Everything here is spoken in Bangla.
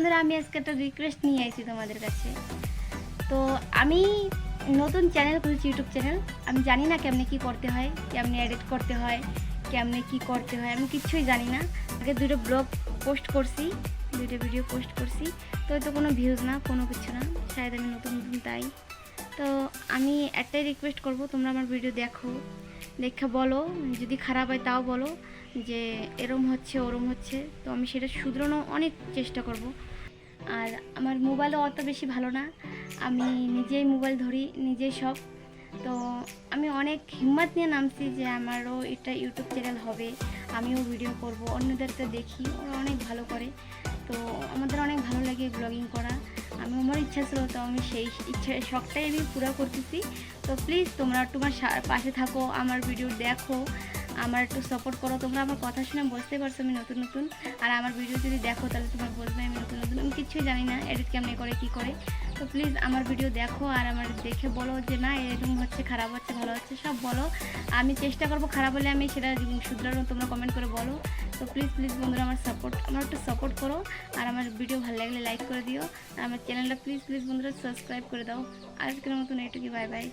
বন্ধুরা আমি আজকে একটা রিকোয়েস্ট নিয়ে আইছি তোমাদের কাছে। তো আমি নতুন চ্যানেল খুলেছি, ইউটিউব চ্যানেল। আমি জানি না কেমনে কি করতে হয়, কেমনে এডিট করতে হয়, কেমনে কি করতে হয়, আমি কিচ্ছুই জানি না। আগে দুটো ব্লগ পোস্ট করছি, দুটো ভিডিও পোস্ট করছি, তো হয়তো কোনো ভিউজ না, কোনো কিছু না, শায়দ আমি নতুন নতুন তাই। তো আমি একটাই রিকোয়েস্ট করব, তোমরা আমার ভিডিও দেখো, দেখে বলো, যদি খারাপ হয় তাও বলো যে এরম হচ্ছে ওরম হচ্ছে, তো আমি সেটা শুধরানোর অনেক চেষ্টা করব। আর আমার মোবাইলও অত বেশি ভালো না, আমি নিজেই মোবাইল ধরি, নিজেই সব। তো আমি অনেক হিম্মত নিয়ে নামছি যে আমারও এটা ইউটিউব চ্যানেল হবে, আমিও ভিডিও করব, অন্যদেরকে দেখি ওরা অনেক ভালো করে, তো আমাদের অনেক ভালো লাগে ব্লগিং করা। আমার ইচ্ছা ছিল, তো আমি সেই শখটাই আমি পুরো করতেছি। তো প্লিজ তোমরা একটু আমার পাশে থাকো, আমার ভিডিও দেখো, আমার একটু সাপোর্ট করো। তোমরা আমার কথা শুনে বুঝতে পারছো আমি নতুন নতুন, আর আমার ভিডিও যদি দেখো তাহলে তোমার বলবে আমি নতুন নতুন, আমি কিছুই জানি না এডিট কেমনে করে কী করে। তো প্লিজ আমার ভিডিও দেখো আর আমার দেখে বলো যে না এরকম হচ্ছে, খারাপ হচ্ছে, ভালো হচ্ছে, সব বলো। আমি চেষ্টা করবো, খারাপ হলে আমি সেটা শুধরানো, তোমরা কমেন্ট করে বলো। তো প্লিজ প্লিজ বন্ধুরা আমার একটু সাপোর্ট করো, আর আমার ভিডিও ভালো লাগলে লাইক করে দিও, আর আমার চ্যানেলটা প্লিজ প্লিজ বন্ধুরা সাবস্ক্রাইব করে দাও। আজকের মতন এইটুকুই, বাই বাই।